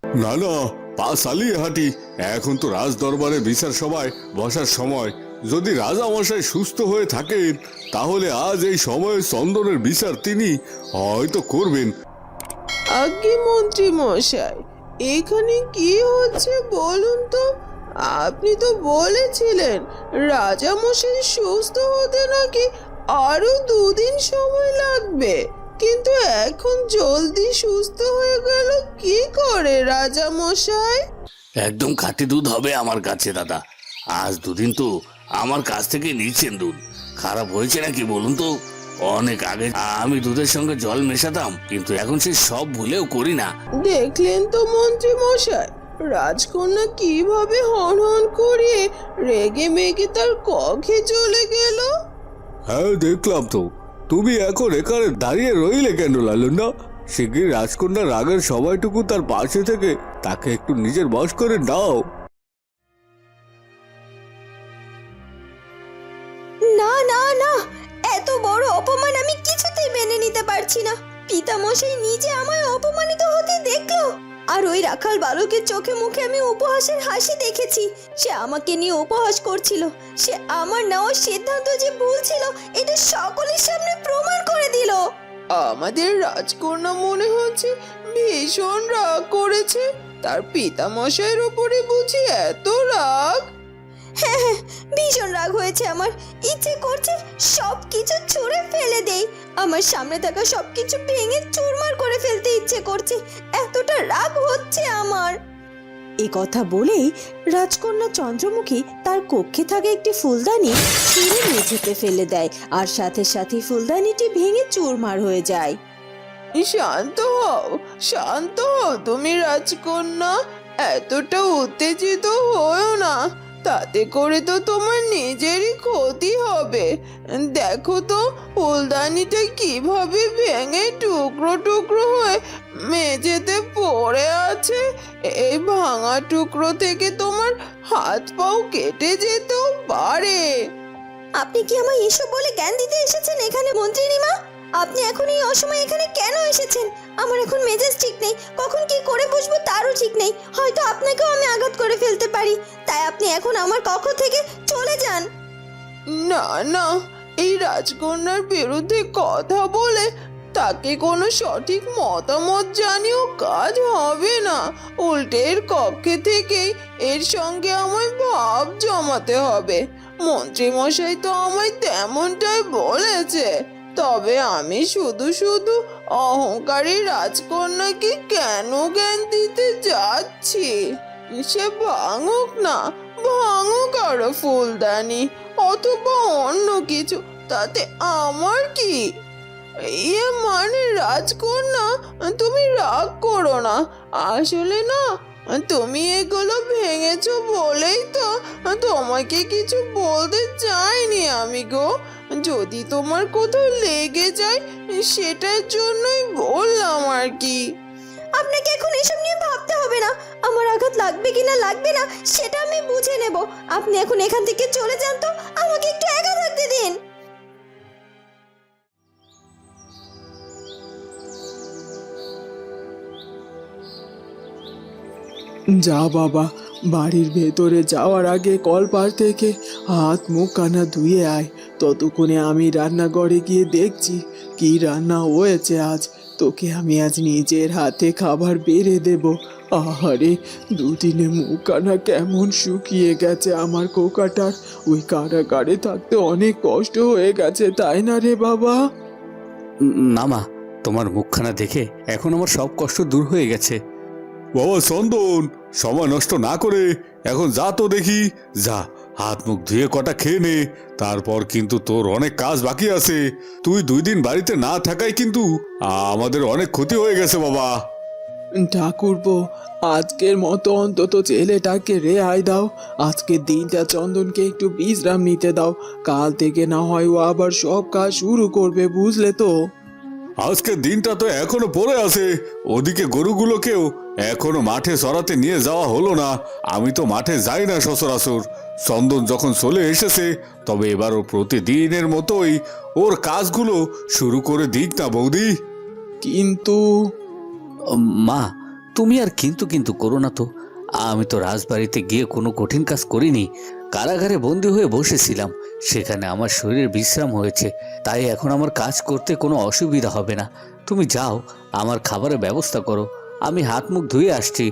না না, পা চালিয়ে হাঁটি। এখন তো রাজ দরবারে বিচার সভায় বসার সময়। যদি রাজামশাই সুস্থ হয়ে থাকেন তাহলে আজ এই সময়ে চন্দনের বিচার তিনি হয়তো করবেন। আজ্ঞে মন্ত্রী মশাই, এখানে কি হচ্ছে বলুন তো? আপনি তো বলেছিলেন রাজা মশাই সুস্থ হতে নাকি আরো 2 দিন সময় লাগবে, কিন্তু এখন জলদি সুস্থ হয়ে গেল কি করে রাজা মশাই? একদম খাঁটি দুধ হবে আমার কাছে দাদা। আজ 2 দিন তো আমার কাছ থেকে নিচ্ছেন দুধ। খারাপ হয়েছে নাকি বলুন তো? অনেক আগে আমি দুধের সঙ্গে জল মেশাতাম, কিন্তু এখন সে সব ভুলেও করি না। দেখলেন তো মন্ত্রী মশাই, রাজকন্যা কিভাবে হন হন করিয়ে রেগে মেগে তার কক্ষে চলে গেল। হ্যাঁ দেখলাম তো। তুমি এখন এখানে দাঁড়িয়ে রইলে কেন লালন না? শিগগির রাজকন্যার রাগের সময়টুকু তার পাশে থেকে তাকে একটু নিজের বশ করে নাও। না না না, এত বড় অপমান আমি কিছুতেই মেনে নিতে পারছি না। পিতামশাই নিজে আমায় অপমানিত হতে দেখলো, আর ওই রাখাল বালকের চোখে মুখে আমি উপহাসের হাসি দেখেছি। সে আমাকে নিয়ে উপহাস করছিল। সে আমার নেওয়া সিদ্ধান্ত যে ভুল ছিল এটা সকলের সামনে প্রমাণ করে দিল। আমাদের রাজকন্যা মনে হচ্ছে ভীষণ রাগ করেছে। তার পিতামশাইয়ের উপরে বুঝি এত রাগ? হ্যাঁ হ্যাঁ, ভীষণ রাগ হয়েছে আমার। ইচ্ছে করছে সব কিছু ছুঁড়ে ফেলে দেই। আমার সামনে থাকা সব কিছু ভেঙে চুরমার করে ফেলতে ইচ্ছে করছে, এতটা রাগ হচ্ছে আমার। এ কথা বলেই রাজকন্যা চন্দ্রমুখী তার কক্ষে থাকা একটি ফুলদানি ছিঁড়ে মেঝেতে ফেলে দেয়, আর সাথে সাথে ফুলদানিটি ভেঙে চুরমার হয়ে যায়। শান্ত হও, শান্ত হও তুমি রাজকন্যা। এতটা উত্তেজিত হও না, তাতে করে তো তোমার নিজেরই ক্ষতি হবে। দেখো তো ফুলদানিটা কিভাবে ভেঙে টুকরো টুকরো হয়ে মেঝেতে পড়ে আছে। এই ভাঙা টুকরো থেকে তোমার হাত পাও কেটে যেতেও পারে। আপনি কি আমায় এসব বলে জ্ঞান দিতে এসেছেন এখানে মন্ত্রিনীমা? আপনি এখন এই অসময়ে এখানে কেন এসেছেন? আমার এখন মেজাজ ঠিক নেই, কখন কি করে বসবো তারও ঠিক নেই। হয়তো আপনাকেও আমি আঘাত করে ফেলতে পারি, তাই আপনি এখন আমার কক্ষ থেকে চলে যান। না না, এই রাজকন্যার বিরুদ্ধে কথা বলে তাকে কোনো সঠিক মতামত জানিয়েও কাজ হবে না। উল্টে এর কক্ষে থেকেই এর সঙ্গে আমায় ভাব জমাতে হবে। মন্ত্রী মশাই তো আমায় তেমনটাই বলেছে। তবে আমি শুধু শুধু অহংকারী রাজকন্যাকে কেন জ্ঞান দিতে যাচ্ছি? সে ভাঙুক না, ভাঙুক আরো ফুলদানি অথবা অন্য কিছু, তাতে আমার কি? ইয়ে মানে রাজকন্যা, তুমি রাগ করো না। আসলে না, তুমি এগুলো ভেঙেছো বলেই তো তোমাকে কিছু বলতে চাইনি আমি গো। যদি তোমার কোথাও লেগে যায় সেটার জন্যই বললাম আর কি। আপনাকে এখন এসব নিয়ে ভাবতে হবে না। আমার আঘাত লাগবে কিনা লাগবে না সেটা আমি বুঝে নেব। আপনি এখন এখান থেকে চলে যান তো, আমাকে একটু একা থাকতে দিন। যা বাবা, বাড়ির ভেতরে যাওয়ার আগে কলপার থেকে হাত মুখ কানা ধুয়ে আয়। ততক্ষণে আমি রান্নাঘরে গিয়ে দেখছি কি রান্না হয়েছে আজ। তোকে আমি আজ নিজের হাতে খাবার বেড়ে দেব। আহারে, 2 দিনে মুখ কানা কেমন শুকিয়ে গেছে আমার কোকাটার। ওই কারাগারে থাকতে অনেক কষ্ট হয়ে গেছে, তাই না রে বাবা? না মা, তোমার মুখখানা দেখে এখন আমার সব কষ্ট দূর হয়ে গেছে। বাবা চন্দন, সময় নষ্ট না করে এখন যা তো দেখি। যা, হাত মুখ ধুয়ে কটা খেয়ে নে। তারপর কিন্তু তোর অনেক কাজ বাকি আছে। তুই 2 দিন বাড়িতে না থাকায় কিন্তু আমাদের অনেক ক্ষতি হয়ে গেছে বাবা। ঠাকুরপো, আজকের মতো অন্তত ছেলেটাকে রেহাই দাও। আজকের দিনটা চন্দনকে একটু বিশ্রাম নিতে দাও। কাল থেকে না হয় ও আবার সব কাজ শুরু করবে, বুঝলে তো? আজকের দিনটা তো এখনো পড়ে আছে। ওদিকে গরুগুলোকেও এখনো মাঠে চড়াতে নিয়ে যাওয়া হলো না। আমি তো মাঠে যাই না সচরাচর। চন্দন যখন চলে এসেছে তবে এবারও প্রতিদিনের মতোই ওর কাজগুলো শুরু করে দিক না বৌদি। কিন্তু মা, তুমি আর কিন্তু কিন্তু করো না তো। আমি তো রাজবাড়িতে গিয়ে কোনো কঠিন কাজ করিনি, কারাগারে বন্দি হয়ে বসেছিলাম, সেখানে আমার শরীরের বিশ্রাম হয়েছে, তাই এখন আমার কাজ করতে কোনো অসুবিধা হবে না। তুমি যাও, আমার খাবারের ব্যবস্থা করো, আমি হাত মুখ ধুয়ে আসছি,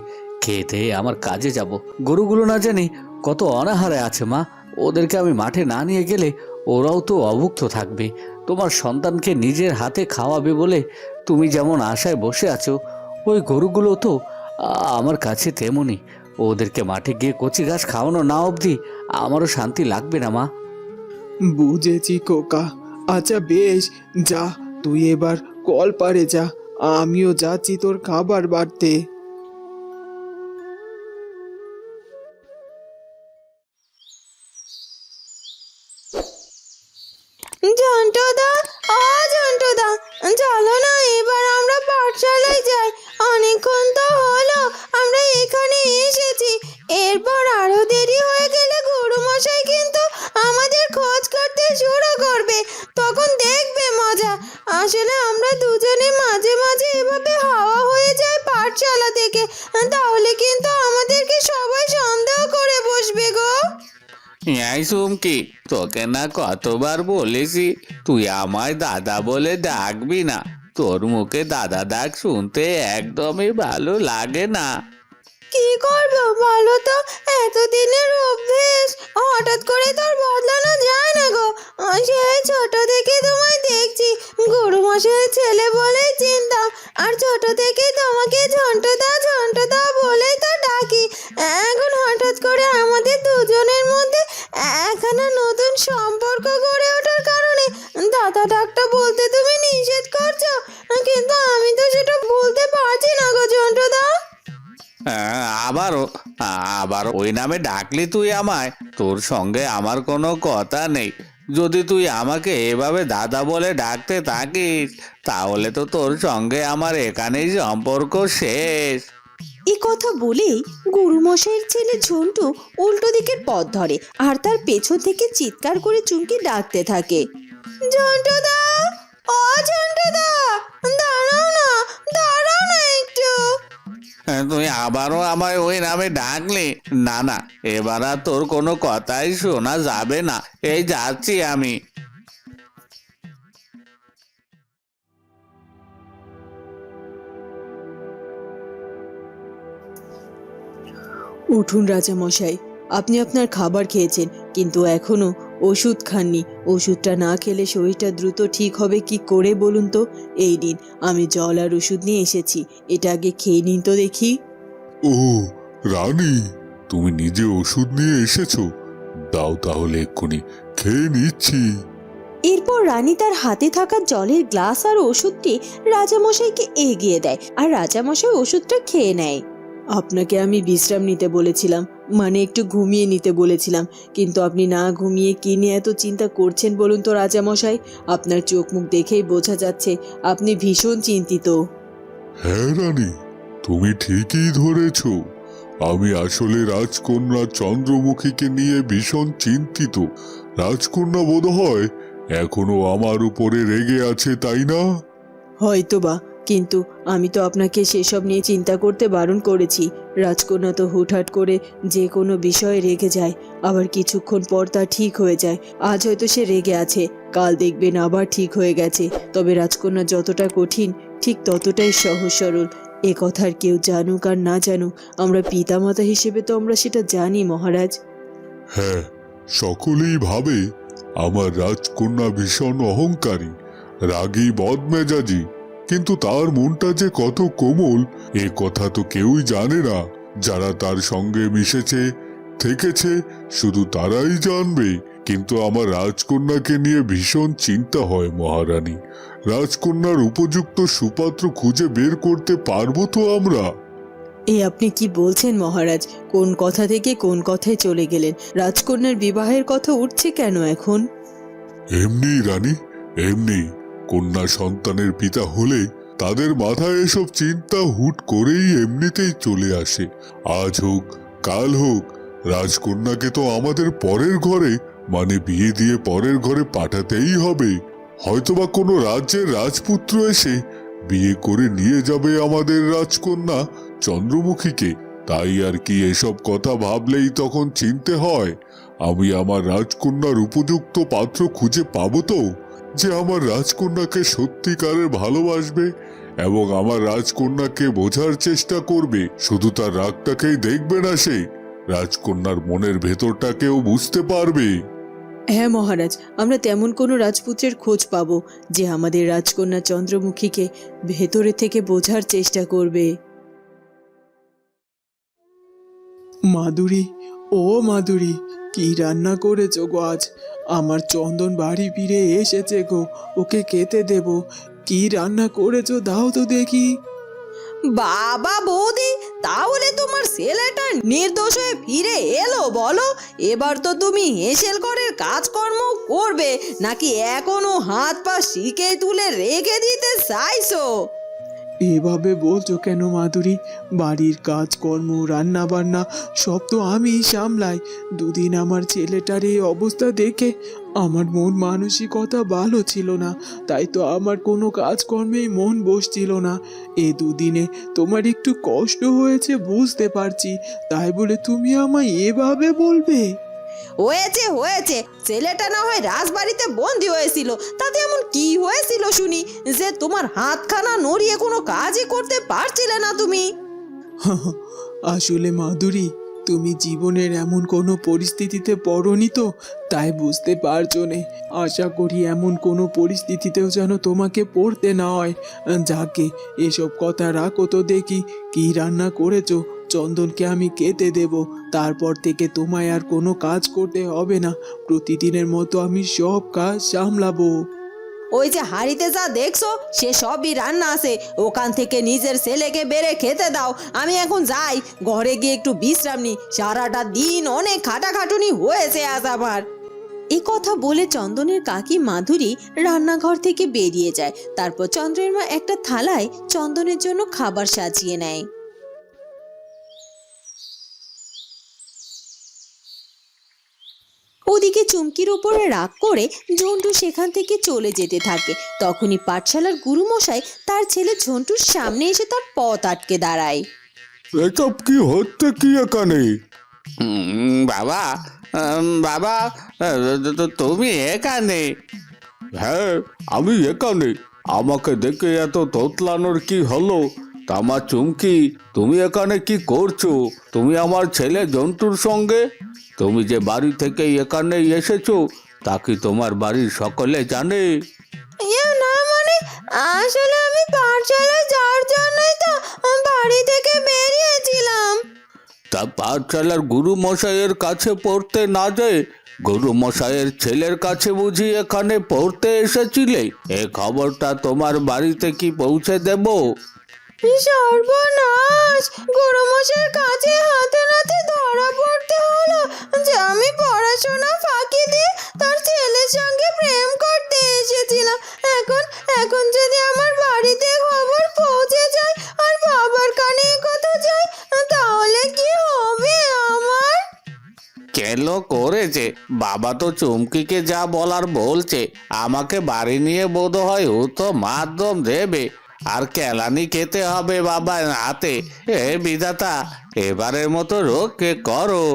খেয়ে দিয়ে আমার কাজে যাব। গরুগুলো না জানি কত অনাহারে আছে মা, ওদেরকে আমি মাঠে না নিয়ে গেলে ওরাও তো অভুক্ত থাকবে। তোমার সন্তানকে নিজের হাতে খাওয়াবে বলে তুমি যেমন আশায় বসে আছো, ওই গরুগুলো তো আমার কাছে তেমনই। ওদেরকে মাঠে গিয়ে কচি ঘাস খাওয়ানো না অবধি আমারও শান্তি লাগবে না মা। বুঝেছি খোকা। আচ্ছা বেশ, যা তুই এবার কল পারে যা, আমিও যাচ্ছি তোর খাবার বাড়তে। ঝন্টুদা, ও ঝন্টুদা, চলো না এবার আমরা পাঠশালায় যাই। অনেকক্ষণ তো হলো আমরা এখানে এসেছি, এরপর আরো দেরি হয়ে গেলে গুরুমশাই কিন্তু আমাদের খোঁজ করতে শুরু করবে, তখন দেখবে মজা। আসলে আমরা দুজনে মাঝে মাঝে এভাবে হাওয়া হয়ে যায় পাঠশালা থেকে, তাহলে কিন্তু আমাদেরকে সবাই সন্দেহ করে বসবে গো। এই সুমকি, তোকে না কতবার বলেছি তুই আমায় দাদা বলে ডাকবি না। তোর মুখে দাদা ডাক শুনতে একদমই ভালো লাগে না। কি করবো বলো তো, এতদিনের অভ্যেস হঠাৎ করে তোর বদলানো যায় না গো। সেই ছোট থেকে তোমায় দেখছি, গুরুমশাইয়ের ছেলে বলেই চিনতাম, আর ছোট থেকে তোমাকে ঝন্টুদা ঝন্টুদা বলেই তো ডাকি। এখন হঠাৎ করে আমাদের দুজনের মধ্যে একখানা নতুন সম্পর্ক গড়ে ওঠার কারণে দাদা ডাকটা বলতে তুমি নিষেধ করছো, কিন্তু আমি তো সেটা বলতে পারছি না গো ঝন্টুদা। আবারও আবারও ওই নামে ডাকলি তুই আমায়? তোর সঙ্গে আমার কোনো কথা নেই। যদি তুই আমাকে এভাবে দাদা বলে ডাকতে থাকিস তাহলে তো তোর সঙ্গে আমার এখানেই সম্পর্ক শেষ। এ কথা বলেই গুরুমশাইয়ের ছেলে ঝন্টু উল্টো দিকের পথ ধরে আর তার পেছন থেকে চিৎকার করে চুমকি ডাকতে থাকে, ঝন্টুদা, ও ঝন্টুদা, দাঁড়াও না, দাঁড়াও না একটু। তুই আবারও আমায় ওই নামে ডাকলি? না না, এবার আর তোর কোনো কথাই শোনা যাবে না। এই যাচ্ছি আমি। উঠুন রাজামশাই, আপনি আপনার খাবার খেয়েছেন কিন্তু এখনো ওষুধ খাননি। ওষুধটা না খেলে শরীরটা দ্রুত ঠিক হবে কি করে বলুন তো? এই দিন আমি জল আর ওষুধ নিয়ে এসেছি, এটা আগে খেয়ে নিন তো দেখি। ও রানী, তুমি নিজে ওষুধ নিয়ে এসেছো? দাও তাহলে এক্ষুনি খেয়ে নিচ্ছি। এরপর রানী তার হাতে থাকা জলের গ্লাস আর ওষুধটি রাজামশাইকে এগিয়ে দেয় আর রাজামশাই ওষুধটা খেয়ে নেয়। আপনাকে আমি বিশ্রাম নিতে বলেছিলাম, মানে একটু ঘুমিয়ে নিতে বলেছিলাম, কিন্তু আপনি না ঘুমিয়ে কি নিয়ে এত চিন্তা করছেন বলুন তো রাজামশাই? আপনার চোখ মুখ দেখেই বোঝা যাচ্ছে আপনি ভীষণ চিন্তিত। হ্যাঁ রানী, তুমি ঠিকই ধরেছ। আমি আসলে রাজকন্যা চন্দ্রমুখীকে নিয়ে ভীষণ চিন্তিত। রাজকন্যা বোধহয় এখনো আমার উপরে রেগে আছে, তাই না? হয়তোবা, কিন্তু আমি তো আপনাকে সেসব নিয়ে চিন্তা করতে বারণ করেছি। রাজকন্যা তো হুটহাট করে যে কোনো বিষয়ে রেগে যায়, আবার কিছুক্ষণ পর তা ঠিক হয়ে যায়। আজ হয়তো সে রেগে আছে, কাল দেখবেন আবার ঠিক হয়ে গেছে। তবে রাজকন্যা যতটা কঠিন ঠিক ততটাই সহজ সরল। এ কথার কেউ জানুক আর না জানুক, আমরা পিতামাতা হিসেবে তো আমরা সেটা জানি মহারাজ। হ্যাঁ, সকলেই ভাবে আমার রাজকন্যা ভীষণ অহংকারী, রাগী, বদমেজাজি, কিন্তু তার মনটা যে কত কোমল এ কথা তো কেউই জানে না। যারা তার সঙ্গে মিশেছে, থেকেছে, শুধু তারাই জানবে। কিন্তু আমার রাজকন্যাকে নিয়ে ভীষণ চিন্তা হয় মহারানী। রাজকন্যার উপযুক্ত সুপাত্র খুঁজে বের করতে পারবো তো আমরা? আপনি কি বলছেন মহারাজ? কোন কথা থেকে কোন কথায় চলে গেলেন? রাজকন্যার বিবাহের কথা উঠছে কেন এখন? এমনি রানী, এমনি। কন্যা সন্তানের পিতা হলে তাদের মাথায় এসব চিন্তা হুট করেই এমনিতেই চলে আসে। আজ হোক কাল হোক, রাজকন্যাকে তো আমাদের পরের ঘরে, মানে বিয়ে দিয়ে পরের ঘরে পাঠাতেই হবে। হয়তোবা কোনো রাজ্যের রাজপুত্র এসে বিয়ে করে নিয়ে যাবে আমাদের রাজকন্যা চন্দ্রমুখীকে। তাই আর কি এসব কথা ভাবলেই তখন চিনতে হয় আমি আমার রাজকন্যার উপযুক্ত পাত্র খুঁজে পাবো তো, যে আমার রাজকন্যাকে সত্যিকারের ভালোবাসবে এবং আমার রাজকন্যাকে বোঝার চেষ্টা করবে। শুধু তার রাগটাকেই দেখবে না, সে রাজকন্যার মনের ভেতরটাকেও বুঝতে পারবে। হ্যাঁ মহারাজ, আমরা তেমন কোনো রাজপুত্রের খোঁজ পাবো যে আমাদের রাজকন্যা চন্দ্রমুখীকে ভেতরে থেকে বোঝার চেষ্টা করবে। মাধুরী, ও মাধুরী, কি রান্না করেছো গো আজ? আমার চন্দন বাড়ি ফিরে এসেছে গো, ওকে খেতে দেব। কি রান্না করেছো দাও তো দেখি। বাবা বৌদি, তাহলে তোমার ছেলেটা নির্দোষ হয়ে ফিরে এলো বলো? এবার তো তুমি হেসেল ঘরের কাজকর্ম করবে নাকি এখনো হাত পা শিকে তুলে রেখে দিতে চাইছো? এভাবে বলছো কেন মাধুরী? বাড়ির কাজকর্ম রান্না বান্না সব তো আমিই সামলাই। দুদিন আমার ছেলেটার এই অবস্থা দেখে আমার মন মানসিকতা ভালো ছিল না, তাই তো আমার কোনো কাজকর্মেই মন বসছিল না। এই দুদিনে তোমার একটু কষ্ট হয়েছে বুঝতে পারছি, তাই বলে তুমি আমায় এভাবে বলবে? হয়েছে হয়েছে, ছেলেটা না হয় রাজবাড়িতে বন্দি হয়েছিল, তাতে এমন কি হয়েছিল শুনি যে তোমার হাতখানা নড়িয়ে কোনো কাজই করতে পারছিলে না তুমি? আসলে মাধুরী, তুমি জীবনের এমন কোনো পরিস্থিতিতে পড়োনি তো, তাই বুঝতে পারছো না। আশা করি এমন কোনো পরিস্থিতিতেও যেন তোমাকে পড়তে না হয়। যাকে এসব কথা রাখো তো দেখি, কি রান্না করেছো? চন্দনকে আমি খেতে দেব, তারপর থেকে তোমায় আর কোনো কাজ করতে হবে না। প্রতিদিনের মতো আমি সব কাজ সামলাবো। ওই যে হাড়িতে যা দেখছো সে সবই রান্না আছে, ওখান থেকে নিজের ছেলেকে বেড়ে খেতে দাও। আমি এখন যাই, ঘরে গিয়ে একটু বিশ্রাম নি, সারাটা দিন অনেক খাটাখাটুনি হয়েছে আজ আমার। এই কথা বলে চন্দনের কাকি মাধুরী রান্নাঘর থেকে বেরিয়ে যায়। তারপর চন্দ্রের মা একটা থালায় চন্দনের জন্য খাবার সাজিয়ে নেয়। ওদিকে চুমকির উপরে রাগ করে ঝন্টু সেখান থেকে চলে যেতে থাকে। তখনই পাঠশালার গুরুমশাই তার ছেলে ঝন্টুর সামনে এসে তার পথ আটকে দাঁড়ায়। এসব কি হচ্ছে কি এখানে? বাবা, বাবা, তুমি এখানে? হ্যাঁ, আমি এখানে। আমাকে দেখে এত তোতলানোর কি হলো? তামা চুমকি, তুমি এখানে কি করছো? তুমি আমার ছেলে জন্টুর সঙ্গে? তুমি যে বাড়ি থেকে এখানে এসেছো তা কি তোমার বাড়ির সকলে জানে? না মানে, আসলে আমি পাঠশালায় যাওয়ার জন্যই তো বাড়ি থেকে বেরিয়েছিলাম। তা পাঠশালার গুরু মশাইয়ের কাছে পড়তে না যায় গুরু মশাইয়ের ছেলের কাছে বুঝি এখানে পড়তে এসেছিলে? এ খবরটা তোমার বাড়িতে কি পৌঁছে দেব? সর্বনাশ, গুরুমশাইয়ের কাছে হাতে নাতে ধরা পড়তে হলো যে আমি পড়াশোনা ফাঁকি দিয়ে তার ছেলের সঙ্গে প্রেম করতে এসেছিলাম। এখন এখন যদি আমার বাড়িতে খবর পৌঁছে যায় আর বাবার কানে কথা যায়, তাহলে কি হবে আমার? কেন করেছে? বাবা তো চুমকিকে যা বলার বলছে। আমাকে বাড়ি নিয়ে বোধ হয় ও তো মাধ্যম দেবে আর কেলানি খেতে হবে বাবার হাতে। এ বিধাতা, এবারের মতো রক্ষে করো।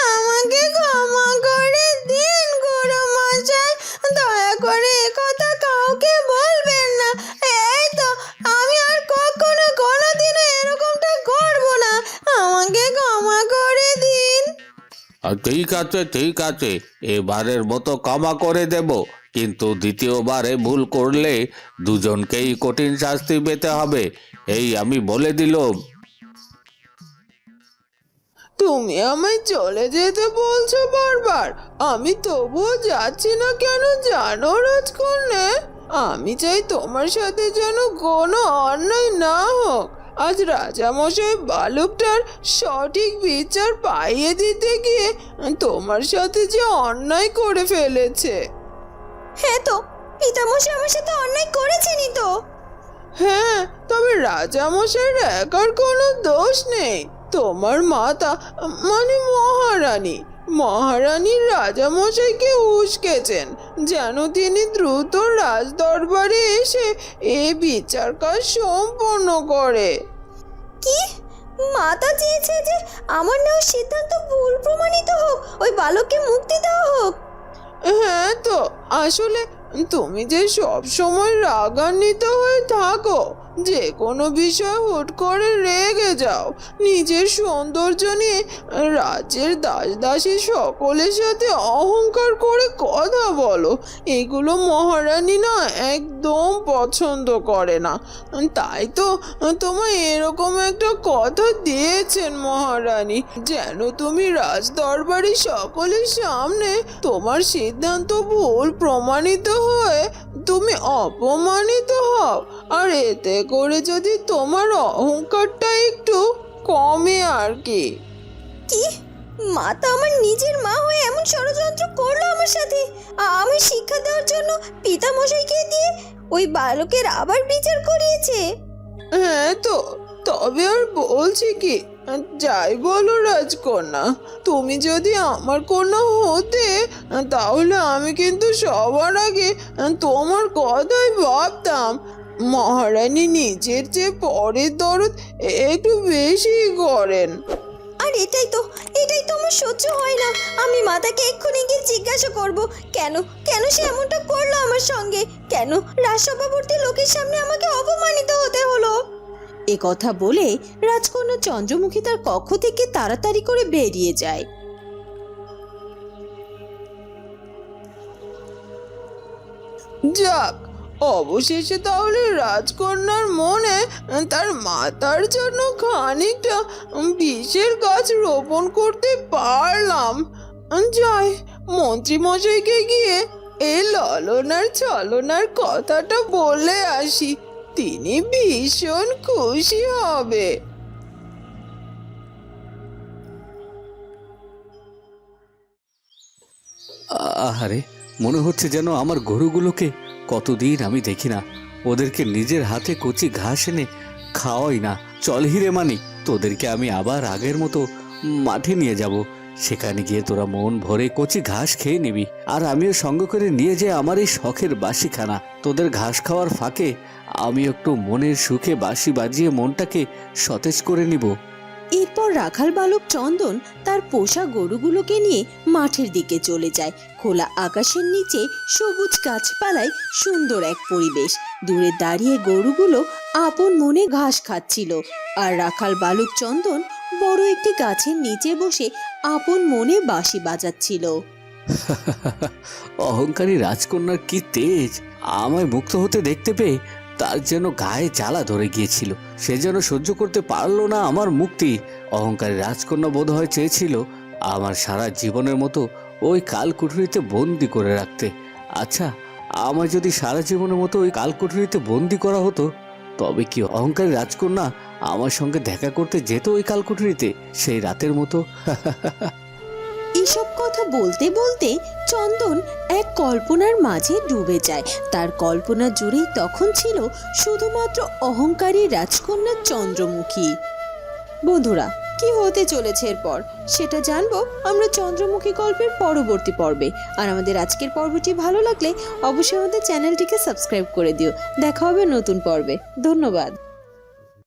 আমাকে ক্ষমা করে দিন গুরুমশাই, দয়া করে একথা কাউকে বলবেন না। এই তো, আমি আর কখনো কোনোদিনও এরকমটা করব না। আমাকে ক্ষমা করে দিন। ঠিক আছে, ঠিক আছে, এবারের মতো ক্ষমা করে দেব, কিন্তু দ্বিতীয়বারে ভুল করলে দুজনকেই কঠিন শাস্তি পেতে হবে, এই আমি বলে দিলাম। তুমি আমায় চলে যেতে বলছো বারবার, আমি তবুও যাচ্ছি না কেন জানো রাজকন্যা? আমি চাই তোমার সাথে যেন কোনো অন্যায় না হোক। আজ রাজামশাই বালকটার সঠিক বিচার পাইয়ে দিতে গিয়ে তোমার সাথে যে অন্যায় করে ফেলেছে। হ্যাঁ তো, পিতামশাই আমার সাথে অন্যায় করেছেনই তো। হ্যাঁ, তবে রাজামশাইয়ের একার কোনো দোষ নেই। তোমার মাতা মানে মহারানী মহারানীর রাজামশাইকে উস্কেছেন যেন তিনি দ্রুত রাজদরবারে এসে এ বিচার কাজ সম্পন্ন করে। কি মাতা চেয়েছে যে আমার নেওয়া সিদ্ধান্ত ভুল প্রমাণিত হোক, ওই বালককে মুক্তি দেওয়া হোক? হ্যাঁ তো আসলে তুমি যে সব সময় রাগান্বিত হয়ে থাকো, যে কোনো বিষয় হুট করে রেগে যাও, নিজের সৌন্দর্য নিয়ে রাজ্যের দাসী সকলের সাথে অহংকার করে কথা বলো, এগুলো মহারানী না একদম পছন্দ করে না। তাই তো তোমায় এরকম একটা কথা দিয়েছেন মহারানী, যেন তুমি রাজদরবারে সকলের সামনে তোমার সিদ্ধান্ত ভুল প্রমাণিত হয়ে তুমি অপমানিত হও, আর এতে করে যদি তোমার অহংকারটা একটু কমে আর কি। কি মাতা আমার নিজের মা হয়ে এমন ষড়যন্ত্র করলো আমার সাথে? আমি শিক্ষা দেওয়ার জন্য পিতামশাইকে দিয়ে ওই বালকের আবার বিচার করিয়েছে? হ্যাঁ তো, তবে আর বলছি কি, যাই বলো রাজকন্যা, তুমি যদি আমার কন্যা হতে তাহলে আমি কিন্তু সবার আগে তোমার কথাই ভাবতাম। মহারানী নিজের চেয়ে পরের দরদ একটু বেশি করেন। আর এটাই তো আমার সহ্য হয় না। আমি মাতাকে এক্ষুনি গিয়ে জিজ্ঞাসা করব কেন কেন সে এমনটা করলো আমার সঙ্গে, কেন রাজসভাবর্তী লোকের সামনে আমাকে অপমানিত হতে হলো। এ কথা বলে রাজকন্যা চন্দ্রমুখী তার কক্ষ থেকে তাড়াতাড়ি করে বেরিয়ে যায়। যাক, অবশেষে তাহলে রাজকন্যার মনে তার মাতার জন্য খানিকটা বিষের গাছ রোপণ করতে পারলাম। যাই, মন্ত্রী মশাইকে গিয়ে এই ললনার ছলনার কথাটা বলে আসি, তিনি ভীষণ খুশি হবে। আহারে, মনে হচ্ছে যেন আমার গরুগুলোকে কতদিন আমি দেখি না, ওদেরকে নিজের হাতে কচি ঘাস এনে খাওয়াই না। চল হিরে মানি, তোদেরকে আমি আবার আগের মতো মাঠে নিয়ে যাব, সেখানে গিয়ে তোরা মন ভরে কচি ঘাস খেয়ে নিবি, আর আমিও সঙ্গে করে নিয়ে যাই আমার এই শখের বাঁশিখানা। তোদের ঘাস খাওয়ার ফাঁকে আমি একটু মনের সুখে বাঁশি বাজিয়ে মনটাকে সতেজ করে নিব। এরপর রাখাল বালক চন্দন তার পোষা গরুগুলোকে নিয়ে মাঠের দিকে চলে যায়। খোলা আকাশের নিচে সবুজ গাছপালায় সুন্দর এক পরিবেশ। দূরে দাঁড়িয়ে গরুগুলো আপন মনে ঘাস খাচ্ছিল, আর রাখাল বালক চন্দন বড় একটি গাছের নিচে বসে আপন মনে বাঁশি বাজাচ্ছিল। অহংকারী রাজকন্যার কি তেজ! আমায় মুক্ত হতে দেখতে পেয়ে তার যেন গায়ে জ্বালা ধরে গিয়েছিল, সে যেন সহ্য করতে পারলো না আমার মুক্তি। অহংকারী রাজকন্যা বোধহয় চেয়েছিল আমার সারা জীবনের মতো ওই কালকুঠুরিতে বন্দি করে রাখতে। আচ্ছা, আমার যদি সারা জীবনের মতো ওই কালকুঠুরিতে বন্দি করা হতো, তবে কি অহংকারী রাজকন্যা আমার সঙ্গে দেখা করতে যেত ওই কালকুঠুরিতে সেই রাতের মতো? এসব কথা বলতে বলতে চন্দন এক কল্পনার মাঝে ডুবে যায়। তার কল্পনা জুড়েই তখন ছিল শুধুমাত্র অহংকারী রাজকন্যা চন্দ্রমুখী। বন্ধুরা, কি হতে চলেছে এরপর সেটা জানবো আমরা চন্দ্রমুখী গল্পের পরবর্তী পর্বে। আর আমাদের আজকের পর্বটি ভালো লাগলে অবশ্যই আমাদের চ্যানেলটিকে সাবস্ক্রাইব করে দিও। দেখা হবে নতুন পর্বে। ধন্যবাদ।